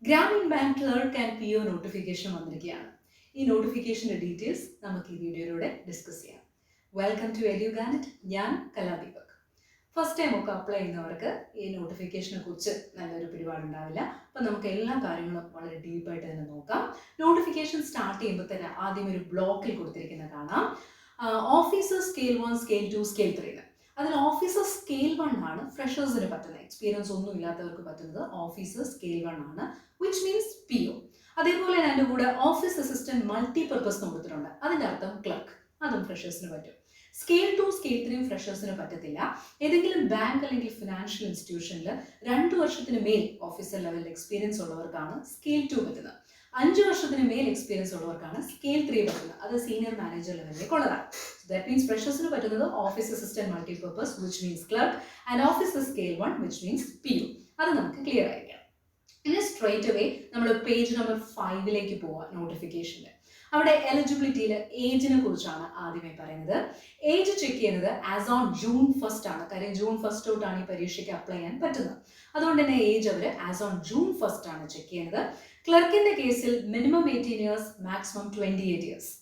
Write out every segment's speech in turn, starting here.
Gramin bank clerk and PO notification വന്നിരിക്കുകയാണ്. ഈ നോട്ടിഫിക്കേഷൻ്റെ ഡീറ്റെയിൽസ് നമുക്ക് ഈ വീഡിയോയിലൂടെ ഡിസ്കസ് ചെയ്യാം. വെൽക്കം ടു എഡ്യൂഗാനറ്റ്. ഞാൻ കലാദീപക്. ഫസ്റ്റ് ടൈം ഒക്കെ അപ്ലൈ ചെയ്യുന്നവർക്ക് ഈ നോട്ടിഫിക്കേഷനെ കുറിച്ച് നല്ലൊരു പിടിപാടുണ്ടാവില്ല. അപ്പം നമുക്ക് എല്ലാ കാര്യങ്ങളും വളരെ ഡീപ്പായിട്ട് തന്നെ നോക്കാം. നോട്ടിഫിക്കേഷൻ സ്റ്റാർട്ട് ചെയ്യുമ്പോൾ തന്നെ ആദ്യം ഒരു ബ്ലോക്കിൽ കൊടുത്തിരിക്കുന്നത് കാണാം. Officer scale 1, scale 2, scale 3. അതിൽ ഓഫീസർ സ്കെയിൽ 1 ആണ് ഫ്രഷേഴ്സിന് പറ്റുന്നത്. എക്സ്പീരിയൻസ് ഒന്നും ഇല്ലാത്തവർക്ക് പറ്റുന്നത് ഓഫീസർ സ്കെയിൽ 1 ആണ്, വിച്ച് മീൻസ് PO. അതേപോലെ അതിൻ്റെ കൂടെ ഓഫീസ് അസിസ്റ്റന്റ് മൾട്ടിപർപ്പസ് എന്ന് കൊടുത്തിട്ടുണ്ട്. അതിൻ്റെ അർത്ഥം ക്ലർക്ക്, അതും ഫ്രഷേഴ്സിന് പറ്റും. സ്കെയിൽ 2, സ്കെയിൽ 3 ഫ്രഷേഴ്സിന് പറ്റത്തില്ല. ഏതെങ്കിലും ബാങ്ക് അല്ലെങ്കിൽ ഫിനാൻഷ്യൽ ഇൻസ്റ്റിറ്റ്യൂഷനിൽ 2 വർഷത്തിന് മേൽ ഓഫീസർ ലെവലിൽ എക്സ്പീരിയൻസ് ഉള്ളവർക്കാണ് സ്കെയിൽ 2 പറ്റുന്നത്. 5 വർഷത്തിന് മേൽ എക്സ്പീരിയൻസ് ഉള്ളവർക്കാണ് സ്കെയിൽ 3 പറ്റുന്നത്. അത് സീനിയർ മാനേജർ ലെവലിലേക്ക് ഉള്ളതാണ്. ദാറ്റ് മീൻസ് ഫ്രഷേഴ്സിന് പറ്റുന്നത് office assistant multipurpose, which means clerk, and officer scale 1, which means PO. അത് നമുക്ക് ക്ലിയർ ആയിരിക്കാം. ഇനി സ്ട്രേറ്റ് അവേ നമ്മൾ പേജ് നമ്പർ 5 പോവാം. നോട്ടിഫിക്കേഷനിൽ അവിടെ എലിജിബിലിറ്റിയിൽ ഏജിനെ കുറിച്ചാണ് ആദ്യമേ പറയുന്നത്. ഏജ് ചെക്ക് ചെയ്യുന്നത് ആസ് ഓൺ June 1 ആണ്. കാര്യം June 1 തൊട്ടാണ് ഈ പരീക്ഷയ്ക്ക് അപ്ലൈ ചെയ്യാൻ പറ്റുന്നത്. അതുകൊണ്ട് തന്നെ ഏജ് അവർ ആസ് ഓൺ June 1 ആണ് ചെക്ക് ചെയ്യുന്നത്. ക്ലർക്കിന്റെ കേസിൽ മിനിമം 18 ഇയേഴ്സ്, മാക്സിമം 28 ഇയേഴ്സ്.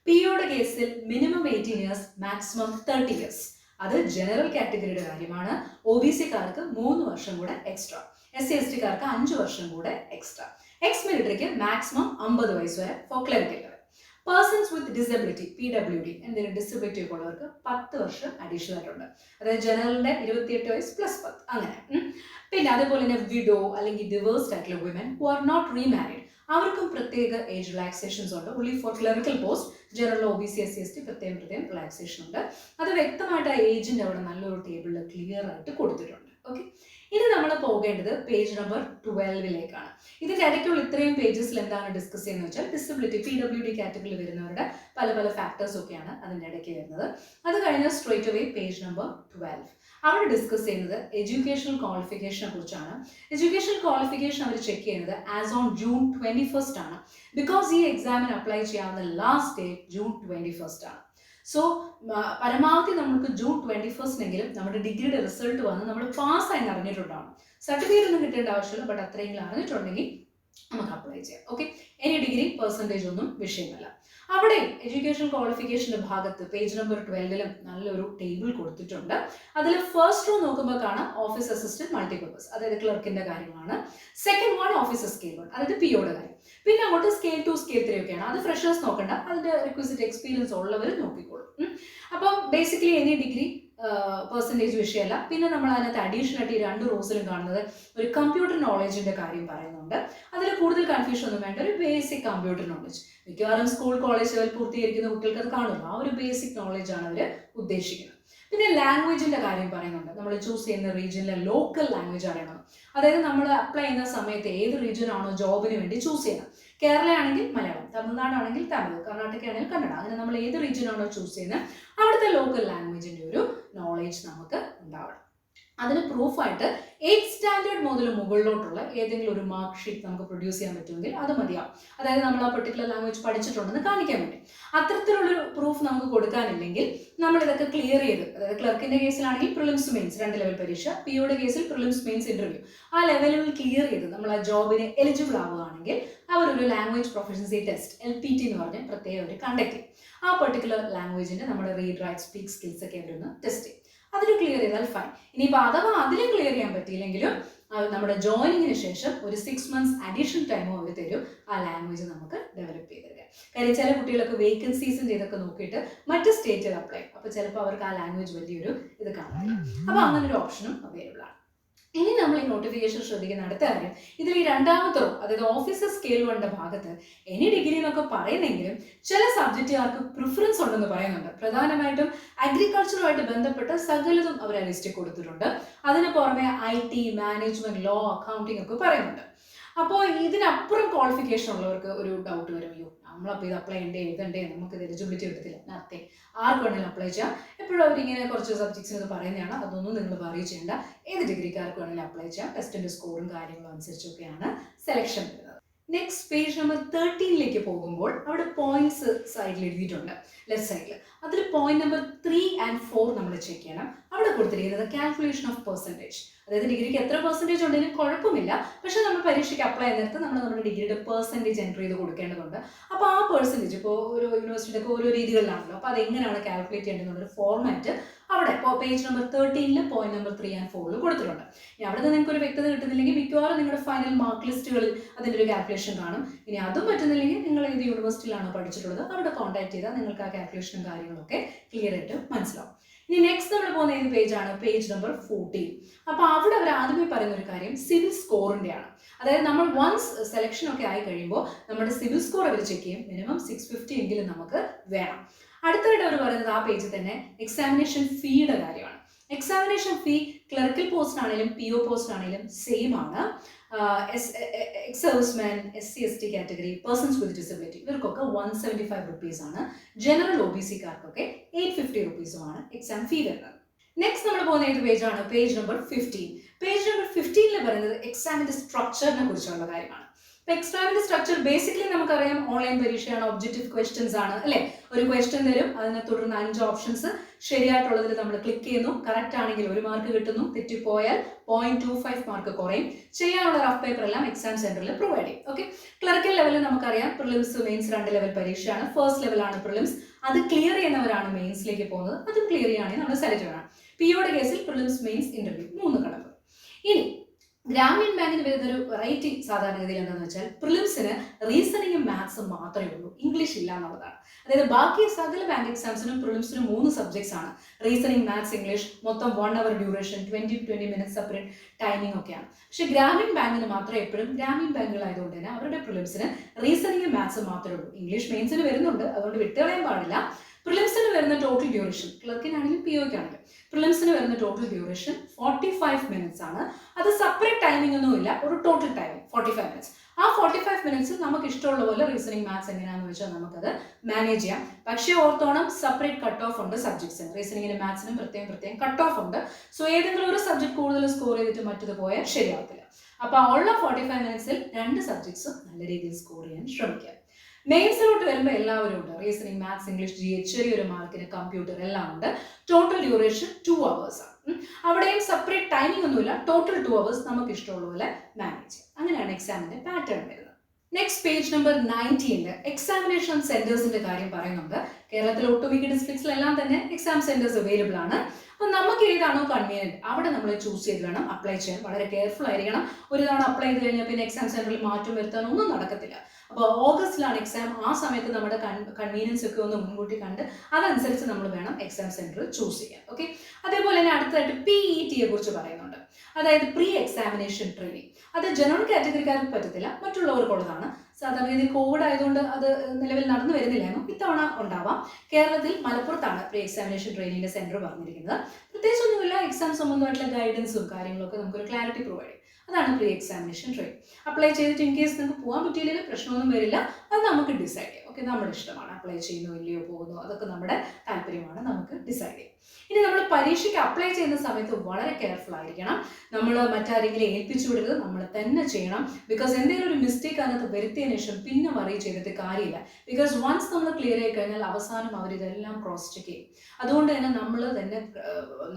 POയുടെ കേസിൽ മിനിമം 18 ഇയേഴ്സ്, മാക്സിമം 30 ഇയേഴ്സ്. അത് ജനറൽ കാറ്റഗറിയുടെ കാര്യമാണ്. OBC-കാർക്ക് 3 വർഷം കൂടെ എക്സ്ട്രാ, SC/ST-കാർക്ക് 5 വർഷം കൂടെ എക്സ്ട്രാ. എക്സ് മിലിറ്ററിക്ക് മാക്സിമം 50 വയസ്സ് വരെ for clerical level. Persons with disability, PWD, എന്തെങ്കിലും ഡിസബിലിറ്റി ഒക്കെ ഉള്ളവർക്ക് 10 വർഷം അഡീഷണൽ ആയിട്ടുണ്ട്. അതായത് ജനറലിന്റെ 28 വയസ്സ് പ്ലസ് 10 അങ്ങനെ. പിന്നെ അതുപോലെ തന്നെ വിഡോ അല്ലെങ്കിൽ ഡിവേഴ്സ്ഡ് ആയിട്ടുള്ള women who are not remarried, അവർക്കും പ്രത്യേക ഏജ് റിലാക്സേഷൻസ് ഉണ്ട്. Only for clerical post. General OBC SC/ST പ്രത്യേകം റിലാക്സേഷൻ ഉണ്ട്. അത് വ്യക്തമായിട്ട് ആ ഏജിന്റെ അവിടെ നല്ലൊരു ടേബിളിൽ ക്ലിയർ ആയിട്ട് കൊടുത്തിട്ടുണ്ട്. ഓക്കെ, ഇനി നമ്മൾ പോകേണ്ടത് പേജ് നമ്പർ 12 ഇതിന്റെ ഇടയ്ക്കുള്ള ഇത്രയും പേജസിൽ എന്താണ് ഡിസ്കസ് ചെയ്യുന്നത് വെച്ചാൽ ഡിസബിലിറ്റി, PWD കാറ്റഗറിയിൽ വരുന്നവരുടെ പല പല ഫാക്ടേഴ്സ് ഒക്കെയാണ് അതിൻ്റെ ഇടയ്ക്ക് വരുന്നത്. അത് കഴിഞ്ഞാൽ സ്ട്രേറ്റ് അവേ പേജ് നമ്പർ 12 അവിടെ ഡിസ്കസ് ചെയ്യുന്നത് എഡ്യൂക്കേഷണൽ ക്വാളിഫിക്കേഷനെ കുറിച്ചാണ്. എഡ്യൂക്കേഷണൽ ക്വാളിഫിക്കേഷൻ അവർ ചെക്ക് ചെയ്യുന്നത് ആസ് ഓൺ June 21 ആണ്. ബിക്കോസ് ഈ എക്സാമിന് അപ്ലൈ ചെയ്യാവുന്ന ലാസ്റ്റ് ഡേറ്റ് June 21 ആണ്. സോ പരമാവധി നമുക്ക് June 21 നമ്മുടെ ഡിഗ്രിയുടെ റിസൾട്ട് വന്ന് നമ്മൾ പാസ്സായി അറിഞ്ഞിട്ടുണ്ടാവും. സർട്ടിഫിക്കറ്റ് ഒന്നും കിട്ടേണ്ട ആവശ്യമില്ല, ബട്ട് അത്രയെങ്കിലും അറിഞ്ഞിട്ടുണ്ടെങ്കിൽ നമുക്ക് അപ്ലൈ ചെയ്യാം. ഓക്കെ, എനി ഡിഗ്രി പെർസെൻറ്റേജ് ഒന്നും വിഷയമല്ല. അവിടെ എഡ്യൂക്കേഷൻ ക്വാളിഫിക്കേഷൻ്റെ ഭാഗത്ത് പേജ് നമ്പർ 12 നല്ലൊരു ടേബിൾ കൊടുത്തിട്ടുണ്ട്. അതിൽ ഫസ്റ്റ് റോ നോക്കുമ്പോൾ കാണാം ഓഫീസ് അസിസ്റ്റന്റ് മൾട്ടിപർപ്പസ്, അതായത് ക്ലർക്കിന്റെ കാര്യമാണ്. സെക്കൻഡ് വൺ ഓഫീസർ സ്കെയിൽ 1, അതായത് POയുടെ കാര്യം. പിന്നെ അങ്ങോട്ട് സ്കെയിൽ 2, സ്കെയിൽ 3 ഒക്കെയാണ്. അത് ഫ്രഷേഴ്സ് നോക്കണ്ട, അതിന്റെ റിക്വസിറ്റ് എക്സ്പീരിയൻസ് ഉള്ളവർ നോക്കിക്കോളും. അപ്പം ബേസിക്കലി എനി ഡിഗ്രി പെർസെൻറ്റേജ് വിഷയമല്ല. പിന്നെ നമ്മൾ അതിനകത്ത് അഡീഷണൽ ആയിട്ട് ഈ 2 റോസിലും കാണുന്നത് ഒരു കമ്പ്യൂട്ടർ നോളജിന്റെ കാര്യം പറയുന്നുണ്ട്. അതിൽ കൂടുതൽ കൺഫ്യൂഷൻ ഒന്നും വേണ്ട, ഒരു ബേസിക് കമ്പ്യൂട്ടർ നോളജ്. മിക്കവാറും സ്കൂൾ കോളേജ് ലെവൽ പൂർത്തീകരിക്കുന്ന കുട്ടികൾക്ക് അത് കാണുമല്ലോ. ആ ഒരു ബേസിക് നോളജ് ആണ് അവർ ഉദ്ദേശിക്കുന്നത്. പിന്നെ ലാംഗ്വേജിന്റെ കാര്യം പറയുന്നുണ്ട്. നമ്മൾ ചൂസ് ചെയ്യുന്ന റീജിയനിലെ ലോക്കൽ ലാംഗ്വേജ് അറിയണം. അതായത് നമ്മൾ അപ്ലൈ ചെയ്യുന്ന സമയത്ത് ഏത് റീജിയൻ ആണോ ജോബിന് വേണ്ടി ചൂസ് ചെയ്യുന്നത്. കേരള ആണെങ്കിൽ മലയാളം, തമിഴ്നാടാണെങ്കിൽ തമിഴ്, കർണാടക ആണെങ്കിൽ കന്നഡ, അങ്ങനെ നമ്മൾ ഏത് റീജിയൻ ആണോ ചൂസ് ചെയ്യുന്നത് അവിടുത്തെ ലോക്കൽ ലാംഗ്വേജിന്റെ ഒരു നോളേജ് നമുക്ക് ഉണ്ടാവണം. അതിന് പ്രൂഫായിട്ട് 8th സ്റ്റാൻഡേർഡ് മുതൽ മുകളിലോട്ടുള്ള ഏതെങ്കിലും ഒരു മാർക്ക് ഷീറ്റ് നമുക്ക് പ്രൊഡ്യൂസ് ചെയ്യാൻ പറ്റുമെങ്കിൽ അത് മതിയാവും. അതായത് നമ്മൾ ആ പെർട്ടിക്കുലർ ലാംഗ്വേജ് പഠിച്ചിട്ടുണ്ടെന്ന് കാണിക്കാൻ വേണ്ടി. അത്തരത്തിലുള്ളൊരു പ്രൂഫ് നമുക്ക് കൊടുക്കാനില്ലെങ്കിൽ നമ്മൾ ഇതൊക്കെ ക്ലിയർ ചെയ്ത്, അതായത് ക്ലർക്കിന്റെ കേസിലാണെങ്കിൽ പ്രിലിംസ് മെയിൻസ് 2 ലെവൽ പരീക്ഷ, POയുടെ കേസിൽ പ്രിലിംസ് മെയിൻസ് ഇന്റർവ്യൂ, ആ ലെവലുകൾ ക്ലിയർ ചെയ്ത് നമ്മൾ ആ ജോബിന് എലിജിബിൾ ആവുകയാണെങ്കിൽ അവരൊരു ലാംഗ്വേജ് പ്രൊഫഷൻസി ടെസ്റ്റ് LPT എന്ന് പറഞ്ഞ് പ്രത്യേകം അവർ കണ്ടക്ട് ചെയ്യും. ആ പെർട്ടിക്കുലർ ലാംഗ്വേജിന്റെ നമ്മുടെ റീഡ്, റൈറ്റ്, സ്പീക്ക് സ്കിൽസ് ഒക്കെ അവരൊന്ന് ടെസ്റ്റ് ചെയ്യും. അതിൽ ക്ലിയർ ചെയ്താൽ ഫൈൻ. ഇനിയിപ്പോൾ അഥവാ അതിലും ക്ലിയർ ചെയ്യാൻ പറ്റിയില്ലെങ്കിലും നമ്മുടെ ജോയിനിങ്ങിന് ശേഷം ഒരു 6 months അഡീഷണൽ ടൈമും അവർ തരും ആ ലാംഗ്വേജ് നമുക്ക് ഡെവലപ്പ് ചെയ്തെടുക്കാം. കാര്യം ചില കുട്ടികളൊക്കെ വേക്കൻസീസിൻ്റെ ഇതൊക്കെ നോക്കിയിട്ട് മറ്റ് സ്റ്റേറ്റിൽ അപ്ലൈ, അപ്പോൾ ചിലപ്പോൾ അവർക്ക് ആ ലാംഗ്വേജ് വലിയൊരു ഇത് കാണത്തില്ല. അപ്പോൾ അങ്ങനെ ഒരു ഓപ്ഷനും അവൈലബിൾ ആണ്. ഇനി നമ്മൾ ഈ നോട്ടിഫിക്കേഷൻ ശ്രദ്ധിക്കുന്ന അടുത്ത കാര്യം, ഇതിൽ ഈ 2ാമത്തെ റോ, അതായത് ഓഫീസർ സ്കെയിൽ 1 ഭാഗത്ത് എനി ഡിഗ്രി എന്നൊക്കെ പറയുന്നെങ്കിലും ചില സബ്ജക്റ്റുകാർക്ക് പ്രിഫറൻസ് ഉണ്ടെന്ന് പറയുന്നുണ്ട്. പ്രധാനമായിട്ടും അഗ്രികൾച്ചറുമായിട്ട് ബന്ധപ്പെട്ട സകലതും അവർ ആ ലിസ്റ്റിൽ കൊടുത്തിട്ടുണ്ട്. അതിന് പുറമെ IT, മാനേജ്മെന്റ്, ലോ, അക്കൗണ്ടിങ് ഒക്കെ പറയുന്നുണ്ട്. അപ്പോൾ ഇതിനപ്പുറം ക്വാളിഫിക്കേഷൻ ഉള്ളവർക്ക് ഒരു ഡൗട്ട് വരും, അയ്യോ നമ്മളപ്പോൾ ഇത് അപ്ലൈ ചെയ്യണ്ടേ, എഴുതണ്ടേ, നമുക്കിത് എലിജിബിലിറ്റി എടുത്തില്ല. നത്തേ, ആർക്ക് വേണമെങ്കിലും അപ്ലൈ ചെയ്യാം. എപ്പോഴും അവരിങ്ങനെ കുറച്ച് സബ്ജക്ട്സിന് പറയുന്നതാണ്, അതൊന്നും നിങ്ങൾ വറി ചെയ്യേണ്ട. ഏത് ഡിഗ്രിക്കാർക്ക് വേണമെങ്കിലും അപ്ലൈ ചെയ്യാം. ടെസ്റ്റിൻ്റെ സ്കോറും കാര്യങ്ങളും അനുസരിച്ചൊക്കെയാണ് സെലക്ഷൻ വരുന്നത്. നെക്സ്റ്റ് പേജ് നമ്പർ 13ലേക്ക് പോകുമ്പോൾ അവിടെ പോയിന്റ്സ് സൈഡിൽ എഴുതിയിട്ടുണ്ട്, ലെഫ്റ്റ് സൈഡിൽ. അതിൽ പോയിന്റ് നമ്പർ 3 and 4 നമ്മൾ ചെക്ക് ചെയ്യണം. അവിടെ കൊടുത്തിരിക്കുന്നത് കാൽക്കുലേഷൻ ഓഫ് പെർസെൻറ്റേജ്. അതായത് ഡിഗ്രിക്ക് എത്ര പെർസെൻറ്റേജ് ഉണ്ടെങ്കിലും കുഴപ്പമില്ല, പക്ഷേ നമ്മൾ പരീക്ഷയ്ക്ക് അപ്ലൈ ചെയ്യുന്നിടത്ത് നമ്മൾ നമ്മുടെ ഡിഗ്രിയുടെ പെർസെൻറ്റേജ് എൻ്റർ ചെയ്ത് കൊടുക്കേണ്ടതുണ്ട്. അപ്പോൾ ആ പെർസെൻറ്റേജ് ഇപ്പോൾ ഒരു യൂണിവേഴ്സിറ്റിയൊക്കെ ഓരോ രീതികളിലാണല്ലോ, അപ്പോൾ അതെങ്ങനെയാണ് കാൽക്കുലേറ്റ് ചെയ്യേണ്ടതെന്നുള്ളൊരു ഫോർമാറ്റ് അവിടെ ഇപ്പോൾ page number 13 point number 3 and 4 കൊടുത്തിട്ടുണ്ട്. ഇനി അവിടെ നിന്ന് നിങ്ങൾക്ക് ഒരു വ്യക്തത കിട്ടുന്നില്ലെങ്കിൽ മിക്കവാറും നിങ്ങളുടെ ഫൈനൽ മാർക്ക് ലിസ്റ്റുകളിൽ അതിൻ്റെ ഒരു കാൽക്കുലേഷൻ കാണും. ഇനി അതും പറ്റുന്നില്ലെങ്കിൽ നിങ്ങൾ ഏത് യൂണിവേഴ്സിറ്റിയിലാണോ പഠിച്ചിട്ടുള്ളത് അവിടെ കോൺടാക്ട് ചെയ്താൽ നിങ്ങൾക്ക് ആ കാൽക്കുലേഷനും കാര്യങ്ങളൊക്കെ ക്ലിയർ ആയിട്ട് മനസ്സിലാവും. ഇനി നെക്സ്റ്റ് നമ്മൾ പോകുന്ന ഏത് പേജാണ്? Page number 14. അപ്പോൾ അവിടെ അവർ ആദ്യമേ പറയുന്ന ഒരു കാര്യം സിവിൽ സ്കോറിൻ്റെയാണ്. അതായത് നമ്മൾ വൺസ് സെലക്ഷൻ ഒക്കെ ആയി കഴിയുമ്പോൾ നമ്മുടെ സിവിൽ സ്കോർ അവർ ചെക്ക് ചെയ്യും. മിനിമം 650 എങ്കിലും നമുക്ക് വേണം. അടുത്തായിട്ട് അവർ പറയുന്നത് ആ പേജിൽ തന്നെ എക്സാമിനേഷൻ ഫീയുടെ കാര്യമാണ്. എക്സാമിനേഷൻ ഫീ ക്ലർക്കൽ പോസ്റ്റിനാണെങ്കിലും PO പോസ്റ്റിനാണെങ്കിലും സെയിം ആണ്. Ex serviceman, SC ST category, persons with disability ഇവർക്കൊക്കെ 175 rupees ആണ്. ജനറൽ OBC-കാർക്കൊക്കെ 850 rupees-ഉമാണ് എക്സാം ഫീ വരുന്നത്. നെക്സ്റ്റ് നമ്മൾ പോകുന്ന ഏത് പേജാണ്? Page number 15. പേജ് നമ്പർ 15 പറയുന്നത് എക്സാമിന്റെ സ്ട്രക്ചറിനെ കുറിച്ചുള്ള കാര്യമാണ്. എക്സാമിന്റെ സ്ട്രക്ചർ ബേസിക്കലി നമുക്കറിയാം, ഓൺലൈൻ പരീക്ഷയാണ്, ഒബ്ജക്റ്റീവ് ക്വസ്റ്റ്യൻസ് ആണ് അല്ലേ. ഒരു ക്വസ്റ്റ്യൻ തരും, അതിനെ തുടർന്ന് 5 ഓപ്ഷൻസ്, ശരിയായിട്ടുള്ളതിൽ നമ്മൾ ക്ലിക്ക് ചെയ്യുന്നു, കറക്റ്റ് ആണെങ്കിൽ 1 മാർക്ക് കിട്ടുന്നു, തെറ്റിപ്പോയാൽ 0.25 മാർക്ക് കുറയും. ചെയ്യാനുള്ള റഫ് പേപ്പർ എല്ലാം എക്സാം സെന്ററിൽ പ്രൊവൈഡ് ചെയ്യും. ഓക്കെ, ക്ലർക്കൽ ലെവലിൽ നമുക്കറിയാം പ്രിലിംസ് മെയിൻസ് 2 ലെവൽ പരീക്ഷയാണ്. ഫസ്റ്റ് ലെവലാണ് പ്രിലിംസ്, അത് ക്ലിയർ ചെയ്യുന്നവരാണ് മെയിൻസിലേക്ക് പോകുന്നത്. അത് ക്ലിയർ ചെയ്യുകയാണെങ്കിൽ നമ്മൾ സെലക്ട് ചെയ്യണം. POയുടെ കേസിൽ പ്രിലിംസ്, മെയിൻസ്, ഇന്റർവ്യൂ 3 ഘടകം. ഇനി ഗ്രാമീൺ ബാങ്കിന് വരുന്നൊരു വെറൈറ്റി സാധാരണഗതിയിൽ എന്താണെന്ന് വെച്ചാൽ പ്രിലിംസിന് റീസണിങ്ങും മാത്സും മാത്രമേ ഉള്ളൂ, ഇംഗ്ലീഷ് ഇല്ല എന്നുള്ളതാണ്. അതായത് ബാക്കി സകല ബാങ്ക് എക്സാംസിനും പ്രിലിംസിനും 3 സബ്ജക്ട്സ് ആണ്. റീസണിങ്, മാത്സ്, ഇംഗ്ലീഷ്, മൊത്തം 1 hour duration, 20 minutes separate timing ഒക്കെയാണ്. പക്ഷേ ഗ്രാമീൺ ബാങ്കിന് മാത്രമേ എപ്പോഴും, ഗ്രാമീൺ ബാങ്കുകളായതുകൊണ്ട് തന്നെ അവരുടെ പ്രിലിംസിന് റീസണിങ്ങും മാത്സും മാത്രമേ ഉള്ളൂ. ഇംഗ്ലീഷ് മെയിൻസിന് വരുന്നുണ്ട്, അതുകൊണ്ട് വിട്ടുകളയാൻ പാടില്ല. പ്രിലിംസിന് വരുന്ന ടോട്ടൽ ഡ്യൂറേഷൻ, ക്ലർക്കിനാണെങ്കിലും POയ്ക്കാണെങ്കിലും പ്രിലിംസിന് വരുന്ന ടോട്ടൽ ഡ്യൂറേഷൻ 45 minutes ആണ്. അത് സെപ്പറേറ്റ് ടൈമിംഗ് ഒന്നും ഇല്ല, ഒരു ടോട്ടൽ ടൈമിംഗ് 45 minutes. ആ 45 minutes നമുക്ക് ഇഷ്ടമുള്ള പോലെ റീസണിങ്, മാത്സ് എങ്ങനെയാണെന്ന് വെച്ചാൽ നമുക്കത് മാനേജ് ചെയ്യാം. പക്ഷേ ഓർത്തോണം, സെപ്പറേറ്റ് കട്ട് ഓഫ് ഉണ്ട് സബ്ജക്ട്സിന്. റീസണിങ്ങിനും മാത്സിനും പ്രത്യേകം കട്ട് ഓഫ് ഉണ്ട്. സോ ഏതെങ്കിലും ഒരു സബ്ജക്ട് കൂടുതൽ സ്കോർ ചെയ്തിട്ട് മറ്റത് പോയാൽ ശരിയാവത്തില്ല. അപ്പോൾ ഉള്ള 45 minutes-ൽ 2 സബ്ജക്ട്സ് നല്ല രീതിയിൽ സ്കോർ ചെയ്യാൻ ശ്രമിക്കുക. മെയിൻസിലോട്ട് വരുമ്പോൾ എല്ലാവരും ഉണ്ട്. റീസണിങ്, മാത്സ്, ഇംഗ്ലീഷ്, GH, ചെറിയൊരു മാർക്കിന് കമ്പ്യൂട്ടർ എല്ലാം ഉണ്ട്. ടോട്ടൽ ഡ്യൂറേഷൻ 2 hours ആണ്. അവിടെയും സെപ്പറേറ്റ് ടൈമിംഗ് ഒന്നുമില്ല, ടോട്ടൽ 2 hours നമുക്ക് ഇഷ്ടമുള്ള പോലെ മാനേജ് ചെയ്യാം. അങ്ങനെയാണ് എക്സാമിന്റെ പാറ്റേൺ വരുന്നത്. നെക്സ്റ്റ് പേജ് നമ്പർ 19 എക്സാമിനേഷൻ സെന്റേഴ്സിന്റെ കാര്യം പറയുന്നുണ്ട്. കേരളത്തിലെ ഒട്ടുമിക്ക ഡിസ്ട്രിക്ട്സിലെല്ലാം തന്നെ എക്സാം സെന്റേഴ്സ് അവൈലബിൾ ആണ്. അപ്പോൾ നമുക്ക് ഏതാണോ കൺവീനിയൻറ്റ് അവിടെ നമ്മൾ ചൂസ് ചെയ്ത് വേണം അപ്ലൈ ചെയ്യാൻ. വളരെ കെയർഫുൾ ആയിരിക്കണം. ഒരു തവണ അപ്ലൈ ചെയ്ത് കഴിഞ്ഞാൽ പിന്നെ എക്സാം സെന്ററിൽ മാറ്റം വരുത്താനൊന്നും നടക്കത്തില്ല. അപ്പോൾ ഓഗസ്റ്റിലാണ് എക്സാം. ആ സമയത്ത് നമ്മുടെ കൺവീനിയൻസ് ഒക്കെ ഒന്ന് മുൻകൂട്ടി കണ്ട് അതനുസരിച്ച് നമ്മൾ വേണം എക്സാം സെന്റർ ചൂസ് ചെയ്യാൻ. ഓക്കെ, അതേപോലെ തന്നെ അടുത്തതായിട്ട് PET-യെ കുറിച്ച് പറയുന്നുണ്ട്. അതായത് പ്രീ എക്സാമിനേഷൻ ട്രെയിനിങ്. അത് ജനറൽ കാറ്റഗറിക്കാർക്ക് പറ്റത്തില്ല, മറ്റുള്ളവർക്കുള്ളതാണ്. സാധാരണ രീതിയിൽ കോവിഡ് ആയതുകൊണ്ട് അത് നിലവിൽ നടന്നു വരുന്നില്ലായിരുന്നു. ഇത്തവണ ഉണ്ടാവാം. കേരളത്തിൽ മലപ്പുറത്താണ് പ്രീ എക്സാമിനേഷൻ ട്രെയിനിങ്ങിന്റെ സെന്റർ പറഞ്ഞിരിക്കുന്നത്. പ്രത്യേകിച്ചൊന്നുമില്ല, എക്സാം സംബന്ധമായിട്ടുള്ള ഗൈഡൻസും കാര്യങ്ങളൊക്കെ നമുക്കൊരു ക്ലാരിറ്റി പ്രൊവൈഡ് ചെയ്യും. അതാണ് പ്രീ എക്സാമിനേഷൻ ട്രെയിനിങ്. അപ്ലൈ ചെയ്തിട്ട് ഇൻ കേസ് നിങ്ങൾക്ക് പോകാൻ പറ്റിയില്ലെങ്കിൽ പ്രശ്നമൊന്നും വരില്ല, അത് നമുക്ക് ഡിസൈഡ് ചെയ്യാം. ഓക്കെ, നമ്മുടെ ഇഷ്ടമാണ്, അപ്ലൈ ചെയ്യുന്നോ ഇല്ലയോ പോകുന്നോ അതൊക്കെ നമ്മുടെ താല്പര്യമാണ്, നമുക്ക് ഡിസൈഡ് ചെയ്യാം. ഇനി നമ്മൾ പരീക്ഷയ്ക്ക് അപ്ലൈ ചെയ്യുന്ന സമയത്ത് വളരെ കെയർഫുൾ ആയിരിക്കണം. നമ്മൾ മറ്റാരെങ്കിലും ഏൽപ്പിച്ചു വിടരുത്, നമ്മൾ തന്നെ ചെയ്യണം. ബിക്കോസ് എന്തെങ്കിലും ഒരു മിസ്റ്റേക്ക് അതിനകത്ത് വരുത്തിയതിനു ശേഷം പിന്നെ വറി ചെയ്തിട്ട് കാര്യമില്ല. ബിക്കോസ് വൺസ് നമ്മൾ ക്ലിയർ ആയി കഴിഞ്ഞാൽ അവസാനം അവർ ഇതെല്ലാം ക്രോസ് ചെക്ക് ചെയ്യും. അതുകൊണ്ട് തന്നെ നമ്മൾ തന്നെ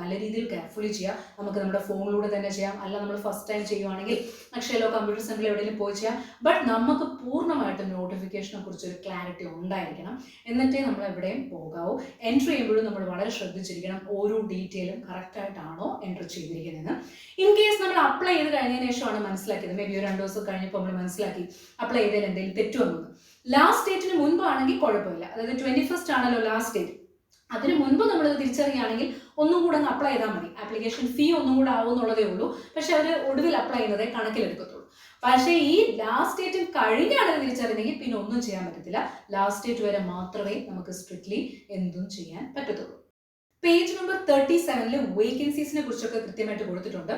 നല്ല രീതിയിൽ കെയർഫുള്ളി ചെയ്യുക. നമുക്ക് നമ്മുടെ ഫോണിലൂടെ തന്നെ ചെയ്യാം, അല്ല നമ്മൾ ഫസ്റ്റ് ടൈം ചെയ്യുവാണെങ്കിൽ അക്ഷയയിലോ കമ്പ്യൂട്ടർ സെന്ററിലോ എവിടെയെങ്കിലും പോയി ചെയ്യാം. ബട്ട് നമുക്ക് പൂർണ്ണമായിട്ടും നോട്ടിഫിക്കേഷനെ കുറിച്ചൊരു ക്ലാരിറ്റി ഉണ്ടായിരിക്കണം, എന്നിട്ടേ നമ്മൾ എവിടെയും പോകാവൂ. എൻട്രി ചെയ്യുമ്പോഴും നമ്മൾ വളരെ ശ്രദ്ധിച്ചിരിക്കണം, ഓരോ ഡീറ്റെയിലും കറക്റ്റായിട്ടാണോ എൻട്രി ചെയ്തിരിക്കുന്നതെന്ന്. ഇൻ കേസ് നമ്മൾ അപ്ലൈ ചെയ്ത് കഴിഞ്ഞതിന് ശേഷമാണ് മനസ്സിലാക്കിയത്, മേ ബി ഒരു 2 ദിവസം കഴിഞ്ഞപ്പോൾ നമ്മൾ മനസ്സിലാക്കി അപ്ലൈ ചെയ്തതിൽ എന്തെങ്കിലും തെറ്റുവന്നു. ലാസ്റ്റ് ഡേറ്റിന് മുൻപാണെങ്കിൽ കുഴപ്പമില്ല. അതായത് 21st ആണല്ലോ ലാസ്റ്റ് ഡേറ്റ്. അതിന് മുൻപ് നമ്മൾ തിരിച്ചറിയുകയാണെങ്കിൽ ഒന്നും കൂടെ അങ്ങ് അപ്ലൈ ചെയ്താൽ മതി. ആപ്ലിക്കേഷൻ ഫീ ഒന്നും കൂടെ ആവുമെന്നുള്ളതേ ഉള്ളൂ. പക്ഷെ അവർ ഒടുവിൽ അപ്ലൈ ചെയ്യുന്നതേ കണക്കിലെടുക്കത്തുള്ളൂ. പക്ഷേ ഈ ലാസ്റ്റ് ഡേറ്റ് കഴിഞ്ഞാണ് തിരിച്ചറിയുന്നെങ്കിൽ പിന്നെ ഒന്നും ചെയ്യാൻ പറ്റത്തില്ല. ലാസ്റ്റ് ഡേറ്റ് വരെ മാത്രമേ നമുക്ക് സ്ട്രിക്ട്ലി എന്തും ചെയ്യാൻ പറ്റത്തുള്ളൂ. പേജ് നമ്പർ 37 വേക്കൻസീസിനെ കുറിച്ചൊക്കെ കൃത്യമായിട്ട് കൊടുത്തിട്ടുണ്ട്,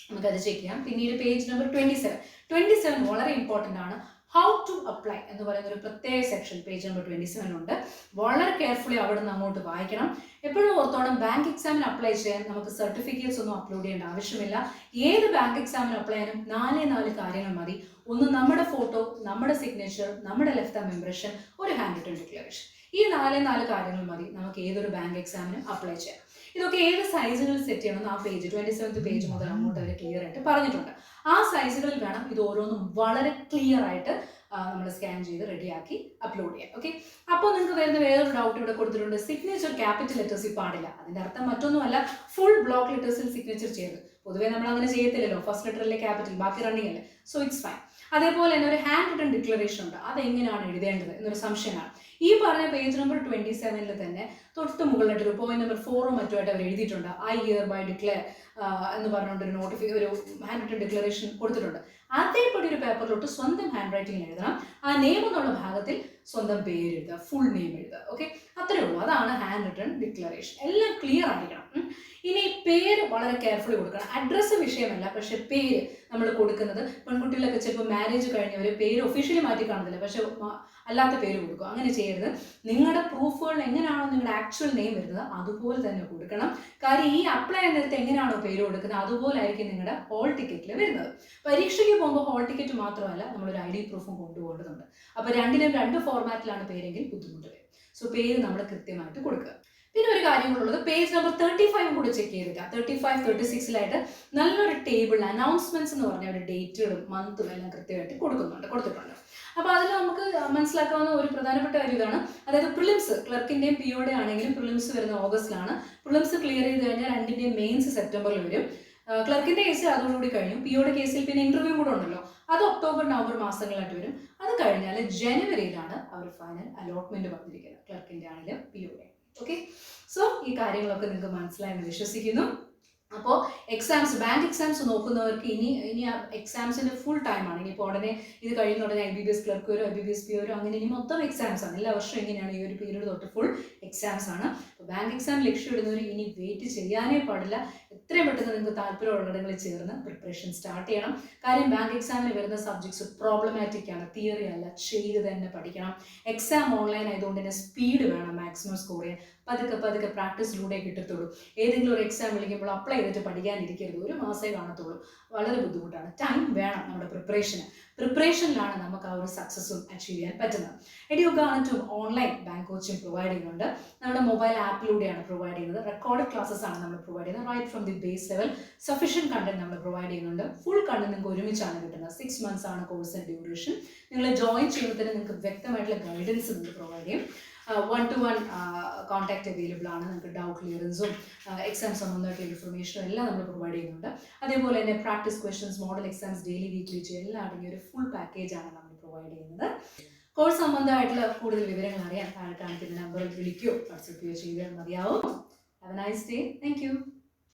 നമുക്കത് ചെക്ക് ചെയ്യാം. പിന്നീട് പേജ് നമ്പർ 27 വളരെ ഇമ്പോർട്ടൻ്റ് ആണ്. ഹൗ ടു അപ്ലൈ എന്ന് പറയുന്ന ഒരു പ്രത്യേക സെക്ഷൻ പേജ് നമ്പർ 27 ഉണ്ട്. വളരെ കെയർഫുള്ളി അവിടെ നിന്ന് അങ്ങോട്ട് വായിക്കണം. എപ്പോഴും ഓർത്തോണം, ബാങ്ക് എക്സാമിന് അപ്ലൈ ചെയ്യാൻ നമുക്ക് സർട്ടിഫിക്കറ്റ്സ് ഒന്നും അപ്ലോഡ് ചെയ്യേണ്ട ആവശ്യമില്ല. ഏത് ബാങ്ക് എക്സാമിന് അപ്ലൈ ചെയ്യാനും 4 കാര്യങ്ങൾ മതി. ഒന്ന് നമ്മുടെ ഫോട്ടോ, നമ്മുടെ സിഗ്നേച്ചർ, നമ്മുടെ ലെഫ്റ്റ് ആം ഇംപ്രഷൻ, ഒരു ഹാൻഡ് റിട്ടൺ ഡിക്ലറേഷൻ. ഈ 4 കാര്യങ്ങൾ മതി നമുക്ക് ഏതൊരു ബാങ്ക് എക്സാമിനും അപ്ലൈ ചെയ്യാം. ഇതൊക്കെ ഏത് സൈസുകളിൽ സെറ്റ് ചെയ്യണമെന്ന് ആ പേജ് 27th പേജ് മുതൽ അങ്ങോട്ട് അവർ ക്ലിയർ ആയിട്ട് പറഞ്ഞിട്ടുണ്ട്. ആ സൈസുകളിൽ വേണം ഇത് ഓരോന്നും വളരെ ക്ലിയർ ആയിട്ട് നമ്മൾ സ്കാൻ ചെയ്ത് റെഡിയാക്കി അപ്ലോഡ് ചെയ്യാം. ഓക്കെ, അപ്പോൾ നിങ്ങൾക്ക് വരുന്ന വേറൊരു ഡൗട്ട് ഇവിടെ കൊടുത്തിട്ടുണ്ട്. സിഗ്നേച്ചർ ക്യാപിറ്റൽ ലെറ്റേഴ്സിൽ പാടില്ല. അതിൻ്റെ അർത്ഥം മറ്റൊന്നുമല്ല, ഫുൾ ബ്ലോക്ക് ലെറ്റേഴ്സിൽ സിഗ്നേച്ചർ ചെയ്ത്. പൊതുവേ നമ്മൾ അങ്ങനെ ചെയ്യത്തില്ലല്ലോ, ഫസ്റ്റ് ലെറ്ററിലെ ക്യാപിറ്റൽ, ബാക്കി റണ്ണിങ് അല്ലേ, സോ ഇറ്റ്സ് ഫൈൻ. അതേപോലെ തന്നെ ഒരു ഹാൻഡ് റിട്ടൺ ഡിക്ലറേഷൻ ഉണ്ട്. അതെങ്ങനെയാണ് എഴുതേണ്ടത് എന്നൊരു സംശയമാണ്. ഈ പറഞ്ഞ പേജ് നമ്പർ 27 തന്നെ തൊട്ട് മുകളിലായിട്ട് ഒരു പോയിന്റ് നമ്പർ 4 മറ്റുമായിട്ട് അവർ എഴുതിയിട്ടുണ്ട്. ഐ ഹിയർ ബൈ ഡിക്ലെയർ എന്ന് പറഞ്ഞുകൊണ്ട് ഒരു ഹാൻഡ് റിട്ടൺ ഡിക്ലറേഷൻ കൊടുത്തിട്ടുണ്ട്. അതേപടി ഒരു പേപ്പറിലോട്ട് സ്വന്തം ഹാൻഡ് റൈറ്റിംഗിൽ എഴുതണം. ആ നെയിം എന്നുള്ള ഭാഗത്തിൽ സ്വന്തം പേര് എഴുതുക, ഫുൾ നെയിം എഴുതുക. ഓക്കെ, അത്രേ ഉള്ളൂ. അതാണ് ഹാൻഡ് റിട്ടൺ ഡിക്ലറേഷൻ. എല്ലാം ക്ലിയർ ആയിരിക്കണം. ഇനി പേര് വളരെ കെയർഫുള്ളി കൊടുക്കണം. അഡ്രസ്സ് വിഷയമല്ല, പക്ഷെ പേര് നമ്മൾ കൊടുക്കുന്നത്, പെൺകുട്ടികളൊക്കെ ചിലപ്പോൾ മാരേജ് കഴിഞ്ഞവർ പേര് ഒഫീഷ്യലി മാറ്റി കാണുന്നില്ല, പക്ഷെ അല്ലാത്ത പേര് കൊടുക്കും. അങ്ങനെ ചെയ്യരുത്. നിങ്ങളുടെ പ്രൂഫുകൾ എങ്ങനെയാണോ നിങ്ങളുടെ ആക്ച്വൽ നെയിം വരുന്നത് അതുപോലെ തന്നെ കൊടുക്കണം. കാര്യം ഈ അപ്ലൈ നേരത്തെ എങ്ങനെയാണോ പേര് കൊടുക്കുന്നത് അതുപോലെ ആയിരിക്കും നിങ്ങളുടെ ഹോൾ ടിക്കറ്റിൽ വരുന്നത്. പരീക്ഷയ്ക്ക് പോകുമ്പോൾ ഹോൾ ടിക്കറ്റ് മാത്രമല്ല, നമ്മളൊരു ID പ്രൂഫും കൊണ്ടുപോകേണ്ടതുണ്ട്. അപ്പോൾ രണ്ടിനും 2 ഫോർമാറ്റിലാണ് പേരെങ്കിൽ ബുദ്ധിമുട്ട് വരും. സോ പേര് നമ്മൾ കൃത്യമായിട്ട് കൊടുക്കുക. പിന്നെ ഒരു കാര്യം കൂടെ, പേജ് നമ്പർ 35 കൂടെ ചെക്ക് ചെയ്തിട്ട് 35, 36 നല്ലൊരു ടേബിൾ അനൗൺസ്മെന്റ്സ് എന്ന് പറഞ്ഞ ഒരു ഡേറ്റുകളും മന്തും എല്ലാം കൃത്യമായിട്ട് കൊടുത്തിട്ടുണ്ട്. അപ്പോൾ അതിൽ നമുക്ക് മനസ്സിലാക്കാവുന്ന ഒരു പ്രധാനപ്പെട്ട കാര്യം ഇതാണ്. അതായത് പ്രിലിംസ്, ക്ലർക്കിന്റെയും PO ആണെങ്കിലും പ്രിലിംസ് വരുന്ന ഓഗസ്റ്റിലാണ്. പ്രിലിംസ് ക്ലിയർ ചെയ്ത് കഴിഞ്ഞാൽ 2ന്റെയും മെയിൻസ് സെപ്റ്റംബറിൽ വരും. ക്ലർക്കിന്റെ കേസിൽ അതോടുകൂടി കഴിഞ്ഞു. PO കേസിൽ പിന്നെ ഇന്റർവ്യൂ കൂടെ ഉണ്ടല്ലോ, അത് ഒക്ടോബർ നവംബർ മാസങ്ങളായിട്ട് വരും. അത് കഴിഞ്ഞാൽ ജനുവരിയിലാണ് അവർ ഫൈനൽ അലോട്ട്മെന്റ് വന്നിരിക്കുന്നത്, ക്ലർക്കിന്റെ ആണെങ്കിലും PO. ഓക്കെ, സോ ഈ കാര്യങ്ങളൊക്കെ നിങ്ങൾക്ക് മനസ്സിലായെന്ന് വിശ്വസിക്കുന്നു. അപ്പോൾ എക്സാംസ്, ബാങ്ക് എക്സാംസ് നോക്കുന്നവർക്ക് ഇനി എക്സാംസിന്റെ ഫുൾ ടൈമാണ്. ഇനിയിപ്പോൾ ഉടനെ ഇത് കഴിയുന്ന ഉടനെ IBPS ക്ലർക്ക് വരും, IBPS PO വരും, അങ്ങനെ ഇനി മൊത്തം എക്സാംസ് ആണ്. എല്ലാ വർഷവും ഇങ്ങനെയാണ്, ഈ ഒരു പീരീഡ് തൊട്ട് ഫുൾ എക്സാംസ് ആണ്. അപ്പോൾ ബാങ്ക് എക്സാം ലക്ഷ്യമിടുന്നവർ ഇനി വെയിറ്റ് ചെയ്യാനേ പാടില്ല. എത്രയും പെട്ടെന്ന് നിങ്ങൾക്ക് താല്പര്യമുള്ളിടങ്ങളിൽ ചേർന്ന് പ്രിപ്പറേഷൻ സ്റ്റാർട്ട് ചെയ്യണം. കാര്യം ബാങ്ക് എക്സാമിന് വരുന്ന സബ്ജക്ട്സ് പ്രോബ്ലമാറ്റിക് ആണ്, തിയറി അല്ല, ചെയ്ത് തന്നെ പഠിക്കണം. എക്സാം ഓൺലൈൻ ആയതുകൊണ്ട് തന്നെ സ്പീഡ് വേണം മാക്സിമം സ്കോർ ചെയ്യാൻ. പതുക്കെ പ്രാക്ടീസിലൂടെ കിട്ടത്തുള്ളൂ. ഏതെങ്കിലും ഒരു എക്സാം വിളിക്കുമ്പോൾ അപ്ലൈ ചെയ്തിട്ട് പഠിക്കാനിരിക്കരുത്. 1 മാസമേ കാണത്തുള്ളൂ. വളരെ ബുദ്ധിമുട്ടാണ്. ടൈം വേണം നമ്മുടെ പ്രിപ്പറേഷനിലാണ് നമുക്ക് ആ ഒരു സക്സസ്സും അച്ചീവ് ചെയ്യാൻ പറ്റുന്നത്. എഡ്യൂഗാനറ്റും ഓൺലൈൻ ബാങ്ക് കോച്ചിങ് പ്രൊവൈഡ് ചെയ്യുന്നുണ്ട്. നമ്മുടെ മൊബൈൽ ആപ്പിലൂടെയാണ് പ്രൊവൈഡ് ചെയ്യുന്നത്. റെക്കോർഡ് ക്ലാസ്സസ് ആണ് നമ്മൾ പ്രൊവൈഡ് ചെയ്യുന്നത്. Right from the base level sufficient content നമ്മൾ പ്രൊവൈഡ് ചെയ്യുന്നുണ്ട്. ഫുൾ കണ്ടന്റ് നിങ്ങൾക്ക് ഒരുമിച്ചാണ് കിട്ടുന്നത്. 6 months ആണ് കോഴ്സിന്റെ ഡ്യൂറേഷൻ. നിങ്ങൾ ജോയിൻ ചെയ്യുമ്പോൾ തന്നെ നിങ്ങൾക്ക് വ്യക്തമായിട്ടുള്ള ഗൈഡൻസ് നിങ്ങൾ പ്രൊവൈഡ് ചെയ്യും. 1-to-1 കോൺടാക്ട് അവൈലബിൾ ആണ്. നിങ്ങൾക്ക് ഡൗട്ട് ക്ലിയറൻസും എക്സാം സംബന്ധമായിട്ടുള്ള ഇൻഫർമേഷനും എല്ലാം നമ്മൾ പ്രൊവൈഡ് ചെയ്യുന്നുണ്ട്. അതേപോലെ തന്നെ practice questions, model exams, daily weekly എല്ലാം അടങ്ങിയ ഒരു ഫുൾ പാക്കേജാണ് നമ്മൾ പ്രൊവൈഡ് ചെയ്യുന്നത്. കോഴ്സ് സംബന്ധമായിട്ടുള്ള കൂടുതൽ വിവരങ്ങൾ അറിയാൻ താഴെ കാണിക്കുന്ന നമ്പറിൽ വിളിക്കുകയോ വാട്സപ്പ് ചെയ്യുകയോ ചെയ്താൽ മതിയാവും. Have A nice day. Thank you.